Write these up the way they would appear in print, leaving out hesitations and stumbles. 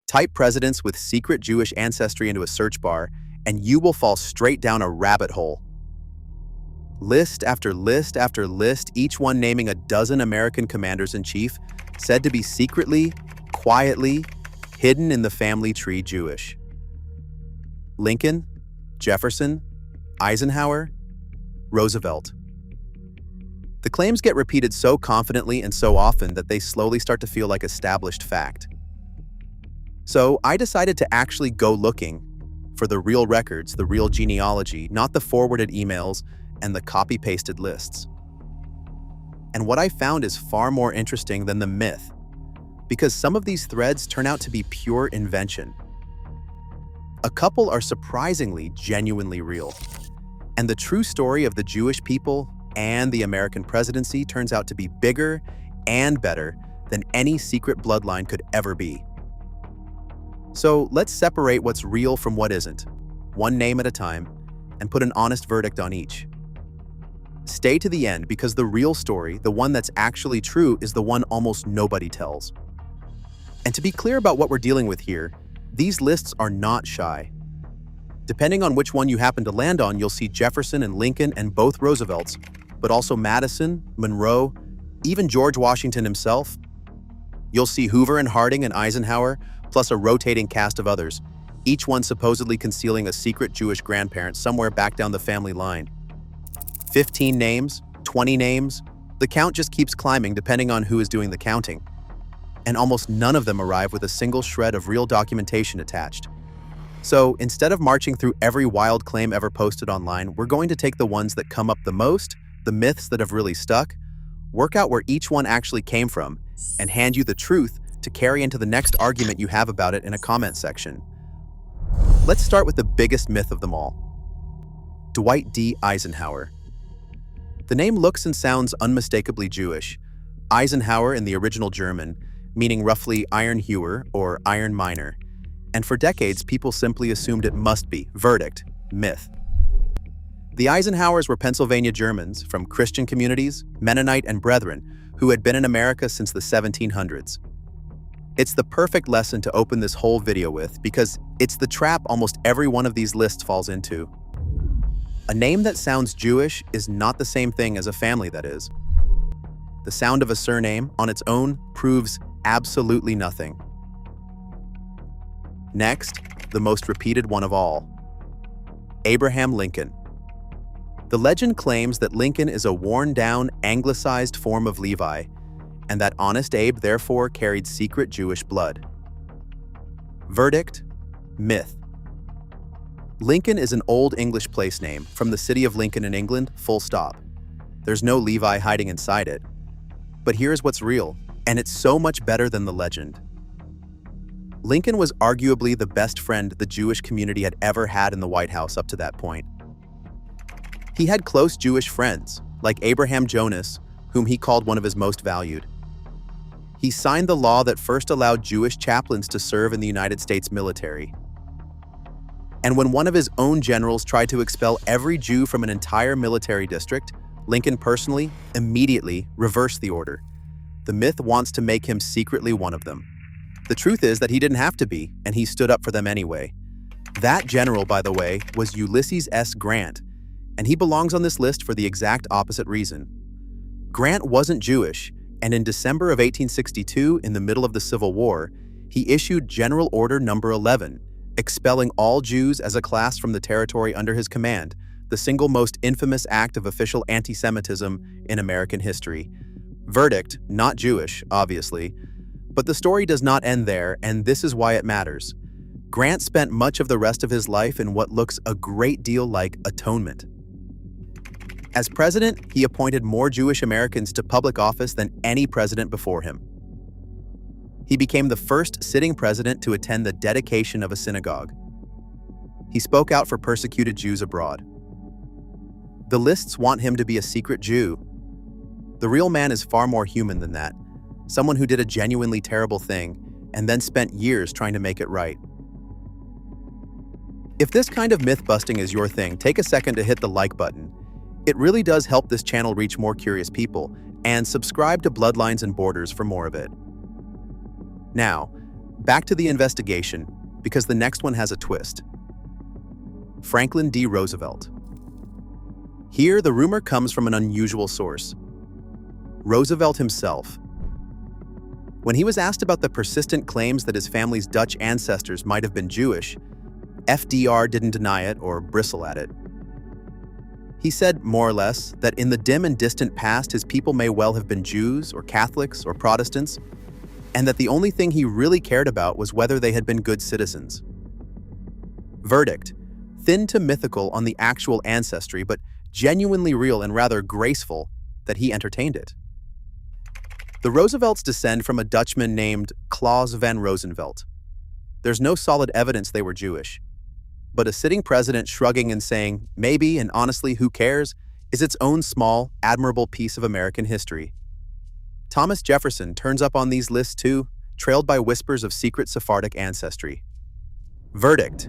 Type presidents with secret Jewish ancestry into a search bar, and you will fall straight down a rabbit hole. List after list after list, each one naming a dozen American commanders-in-chief said to be secretly, quietly, hidden in the family tree Jewish. Lincoln, Jefferson, Eisenhower, Roosevelt. The claims get repeated so confidently and so often that they slowly start to feel like established fact. So I decided to actually go looking for the real records, the real genealogy, not the forwarded emails and the copy-pasted lists. And what I found is far more interesting than the myth, because some of these threads turn out to be pure invention. A couple are surprisingly, genuinely real. And the true story of the Jewish people and the American presidency turns out to be bigger and better than any secret bloodline could ever be. So let's separate what's real from what isn't, one name at a time, and put an honest verdict on each. Stay to the end because the real story, the one that's actually true, is the one almost nobody tells. And to be clear about what we're dealing with here, these lists are not shy. Depending on which one you happen to land on, you'll see Jefferson and Lincoln and both Roosevelts, but also Madison, Monroe, even George Washington himself. You'll see Hoover and Harding and Eisenhower, plus a rotating cast of others, each one supposedly concealing a secret Jewish grandparent somewhere back down the family line. 15 names, 20 names, the count just keeps climbing depending on who is doing the counting. And almost none of them arrive with a single shred of real documentation attached. So instead of marching through every wild claim ever posted online, we're going to take the ones that come up the most, the myths that have really stuck, work out where each one actually came from, and hand you the truth to carry into the next argument you have about it in a comment section. Let's start with the biggest myth of them all. Dwight D. Eisenhower. The name looks and sounds unmistakably Jewish. Eisenhower in the original German, meaning roughly iron hewer or iron miner. And for decades, people simply assumed it must be, verdict, myth. The Eisenhowers were Pennsylvania Germans from Christian communities, Mennonite and Brethren, who had been in America since the 1700s. It's the perfect lesson to open this whole video with because it's the trap almost every one of these lists falls into. A name that sounds Jewish is not the same thing as a family that is. The sound of a surname on its own proves absolutely nothing. Next, the most repeated one of all. Abraham Lincoln. The legend claims that Lincoln is a worn-down, anglicized form of Levi, and that honest Abe therefore carried secret Jewish blood. Verdict, myth. Lincoln is an Old English place name from the city of Lincoln in England, full stop. There's no Levi hiding inside it. But here's what's real, and it's so much better than the legend. Lincoln was arguably the best friend the Jewish community had ever had in the White House up to that point. He had close Jewish friends, like Abraham Jonas, whom he called one of his most valued. He signed the law that first allowed Jewish chaplains to serve in the United States military. And when one of his own generals tried to expel every Jew from an entire military district, Lincoln personally, immediately reversed the order. The myth wants to make him secretly one of them. The truth is that he didn't have to be, and he stood up for them anyway. That general, by the way, was Ulysses S. Grant, and he belongs on this list for the exact opposite reason. Grant wasn't Jewish, and in December of 1862, in the middle of the Civil War, he issued General Order No. 11, expelling all Jews as a class from the territory under his command, the single most infamous act of official anti-Semitism in American history. Verdict, not Jewish, obviously. But the story does not end there, and this is why it matters. Grant spent much of the rest of his life in what looks a great deal like atonement. As president, he appointed more Jewish Americans to public office than any president before him. He became the first sitting president to attend the dedication of a synagogue. He spoke out for persecuted Jews abroad. The lists want him to be a secret Jew. The real man is far more human than that, someone who did a genuinely terrible thing and then spent years trying to make it right. If this kind of myth-busting is your thing, take a second to hit the like button. It really does help this channel reach more curious people, and subscribe to Bloodlines and Borders for more of it. Now, Back to the investigation, because the next one has a twist. Franklin D. Roosevelt. Here, the rumor comes from an unusual source. Roosevelt himself. When he was asked about the persistent claims that his family's Dutch ancestors might have been Jewish, FDR didn't deny it or bristle at it. He said, more or less, that in the dim and distant past his people may well have been Jews or Catholics or Protestants, and that the only thing he really cared about was whether they had been good citizens. Verdict: thin to mythical on the actual ancestry, but genuinely real and rather graceful that he entertained it. The Roosevelts descend from a Dutchman named Claus van Rosenvelt. There's no solid evidence they were Jewish, but a sitting president shrugging and saying, maybe, and honestly, who cares, is its own small, admirable piece of American history. Thomas Jefferson turns up on these lists too, trailed by whispers of secret Sephardic ancestry. Verdict: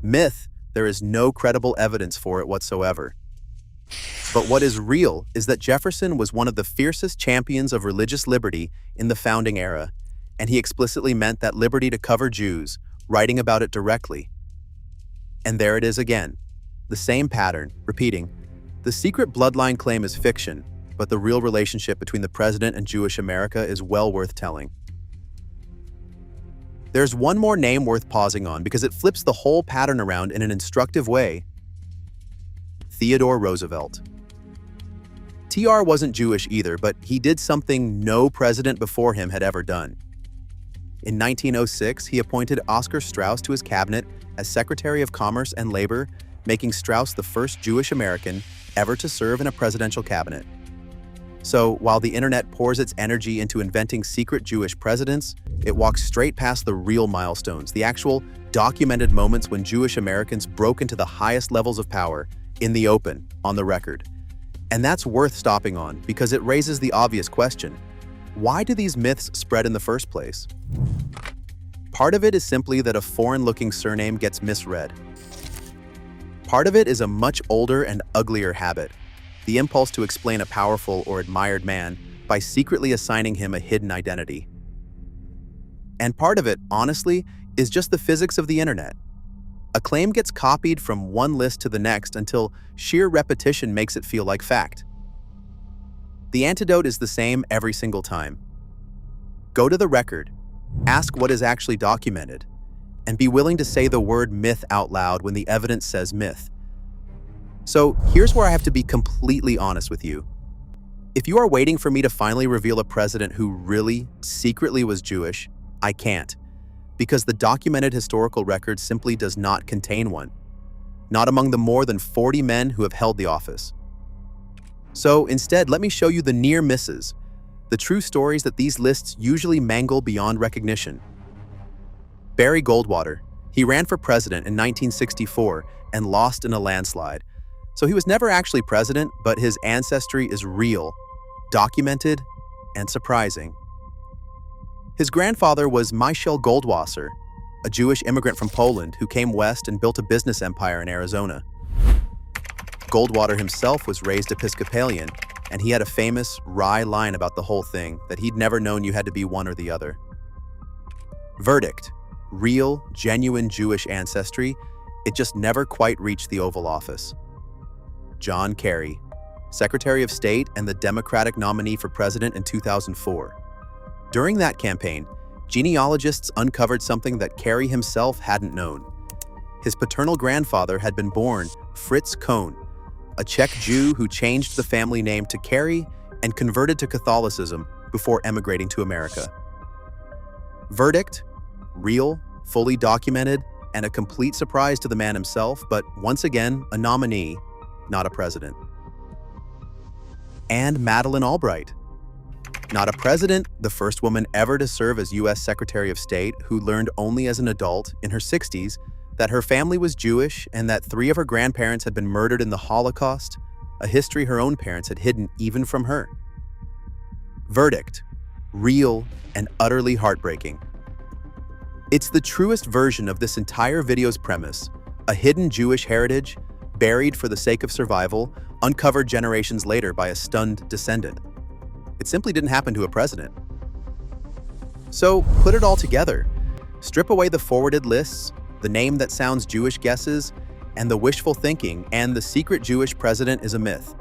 myth, there is no credible evidence for it whatsoever. But what is real is that Jefferson was one of the fiercest champions of religious liberty in the founding era, and he explicitly meant that liberty to cover Jews, writing about it directly. And there it is again, the same pattern, repeating. The secret bloodline claim is fiction, but the real relationship between the president and Jewish America is well worth telling. There's one more name worth pausing on because it flips the whole pattern around in an instructive way. Theodore Roosevelt. TR wasn't Jewish either, but he did something no president before him had ever done. In 1906, he appointed Oscar Strauss to his cabinet as Secretary of Commerce and Labor, making Strauss the first Jewish American ever to serve in a presidential cabinet. So, while the internet pours its energy into inventing secret Jewish presidents, it walks straight past the real milestones, the actual documented moments when Jewish Americans broke into the highest levels of power, in the open, on the record. And that's worth stopping on because it raises the obvious question: why do these myths spread in the first place? Part of it is simply that a foreign-looking surname gets misread. Part of it is a much older and uglier habit, the impulse to explain a powerful or admired man by secretly assigning him a hidden identity. And part of it, honestly, is just the physics of the internet. A claim gets copied from one list to the next until sheer repetition makes it feel like fact. The antidote is the same every single time. Go to the record, ask what is actually documented, and be willing to say the word myth out loud when the evidence says myth. So here's where I have to be completely honest with you. If you are waiting for me to finally reveal a president who really, secretly was Jewish, I can't, because the documented historical record simply does not contain one, not among the more than 40 men who have held the office. So instead, let me show you the near misses, the true stories that these lists usually mangle beyond recognition. Barry Goldwater. He ran for president in 1964 and lost in a landslide. So he was never actually president, but his ancestry is real, documented, and surprising. His grandfather was Michel Goldwasser, a Jewish immigrant from Poland who came west and built a business empire in Arizona. Goldwater himself was raised Episcopalian, and he had a famous, wry line about the whole thing that he'd never known you had to be one or the other. Verdict: real, genuine Jewish ancestry, it just never quite reached the Oval Office. John Kerry, Secretary of State and the Democratic nominee for president in 2004. During that campaign, genealogists uncovered something that Kerry himself hadn't known. His paternal grandfather had been born Fritz Kohn, a Czech Jew who changed the family name to Kerry and converted to Catholicism before emigrating to America. Verdict: real, fully documented, and a complete surprise to the man himself, but once again, a nominee, not a president. And Madeleine Albright. Not a president, the first woman ever to serve as U.S. Secretary of State, who learned only as an adult, in her 60s, that her family was Jewish and that 3 of her grandparents had been murdered in the Holocaust, a history her own parents had hidden even from her. Verdict: real and utterly heartbreaking. It's the truest version of this entire video's premise, a hidden Jewish heritage, buried for the sake of survival, uncovered generations later by a stunned descendant. It simply didn't happen to a president. So, put it all together. Strip away the forwarded lists, the name that sounds Jewish guesses, and the wishful thinking, and the secret Jewish president is a myth.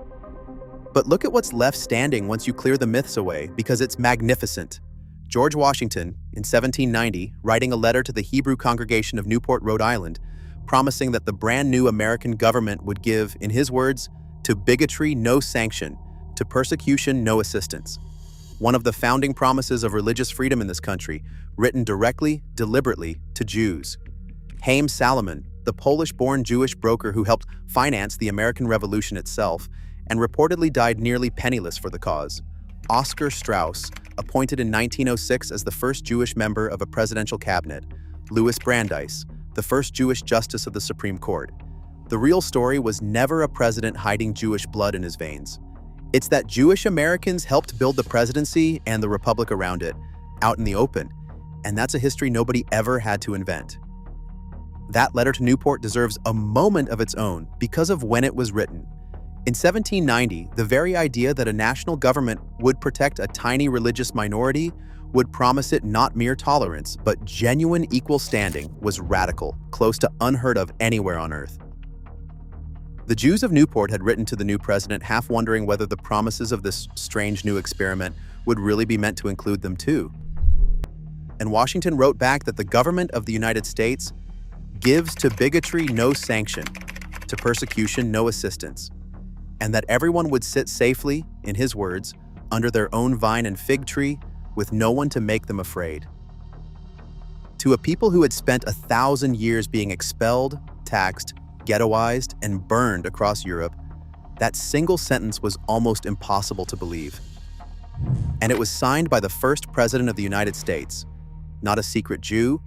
But look at what's left standing once you clear the myths away, because it's magnificent. George Washington, in 1790, writing a letter to the Hebrew congregation of Newport, Rhode Island, promising that the brand new American government would give, in his words, to bigotry no sanction, to persecution no assistance. One of the founding promises of religious freedom in this country, written directly, deliberately, to Jews. Haim Salomon, the Polish-born Jewish broker who helped finance the American Revolution itself, and reportedly died nearly penniless for the cause. Oscar Strauss, appointed in 1906 as the first Jewish member of a presidential cabinet. Louis Brandeis, the first Jewish justice of the Supreme Court. The real story was never a president hiding Jewish blood in his veins. It's that Jewish Americans helped build the presidency and the republic around it, out in the open, and that's a history nobody ever had to invent. That letter to Newport deserves a moment of its own because of when it was written. In 1790, the very idea that a national government would protect a tiny religious minority, would promise it not mere tolerance, but genuine equal standing, was radical, close to unheard of anywhere on earth. The Jews of Newport had written to the new president, half wondering whether the promises of this strange new experiment would really be meant to include them too. And Washington wrote back that the government of the United States gives to bigotry no sanction, to persecution no assistance, and that everyone would sit safely, in his words, under their own vine and fig tree, with no one to make them afraid. To a people who had spent 1,000 years being expelled, taxed, ghettoized, and burned across Europe, that single sentence was almost impossible to believe. And it was signed by the first president of the United States, not a secret Jew,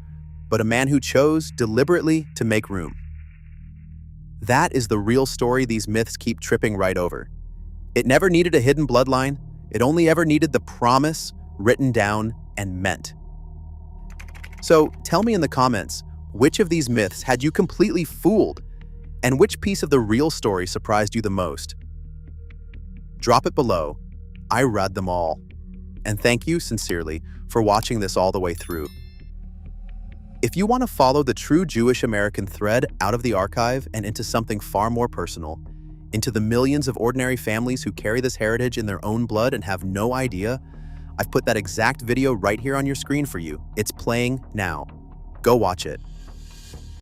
but a man who chose deliberately to make room. That is the real story these myths keep tripping right over. It never needed a hidden bloodline, it only ever needed the promise written down and meant. So tell me in the comments, which of these myths had you completely fooled? And which piece of the real story surprised you the most? Drop it below. I read them all. And thank you sincerely for watching this all the way through. If you want to follow the true Jewish American thread out of the archive and into something far more personal, into the millions of ordinary families who carry this heritage in their own blood and have no idea, I've put that exact video right here on your screen for you. It's playing now. Go watch it.